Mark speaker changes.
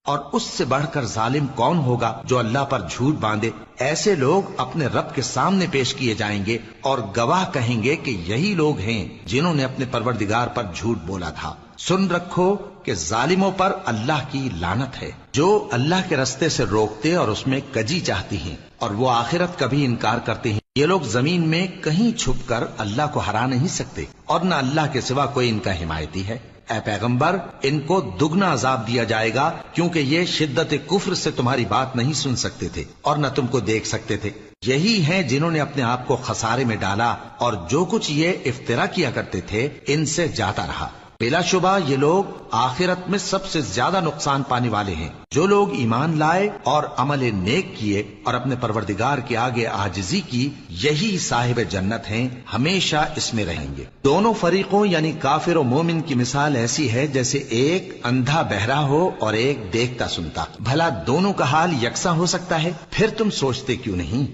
Speaker 1: اور اس سے بڑھ کر ظالم کون ہوگا جو اللہ پر جھوٹ باندھے؟ ایسے لوگ اپنے رب کے سامنے پیش کیے جائیں گے اور گواہ کہیں گے کہ یہی لوگ ہیں جنہوں نے اپنے پروردگار پر جھوٹ بولا تھا۔ سن رکھو کہ ظالموں پر اللہ کی لعنت ہے، جو اللہ کے رستے سے روکتے اور اس میں کجی چاہتی ہیں اور وہ آخرت کا بھی انکار کرتے ہیں۔ یہ لوگ زمین میں کہیں چھپ کر اللہ کو ہرا نہیں سکتے اور نہ اللہ کے سوا کوئی ان کا حمایتی ہے۔ اے پیغمبر، ان کو دگنا عذاب دیا جائے گا، کیونکہ یہ شدت کفر سے تمہاری بات نہیں سن سکتے تھے اور نہ تم کو دیکھ سکتے تھے۔ یہی ہیں جنہوں نے اپنے آپ کو خسارے میں ڈالا، اور جو کچھ یہ افترا کیا کرتے تھے ان سے جاتا رہا۔ بلا شبہ یہ لوگ آخرت میں سب سے زیادہ نقصان پانے والے ہیں۔ جو لوگ ایمان لائے اور عمل نیک کیے اور اپنے پروردگار کے آگے عاجزی کی، یہی صاحب جنت ہیں، ہمیشہ اس میں رہیں گے۔ دونوں فریقوں یعنی کافر و مومن کی مثال ایسی ہے جیسے ایک اندھا بہرا ہو اور ایک دیکھتا سنتا۔ بھلا دونوں کا حال یکساں ہو سکتا ہے؟ پھر تم سوچتے کیوں نہیں؟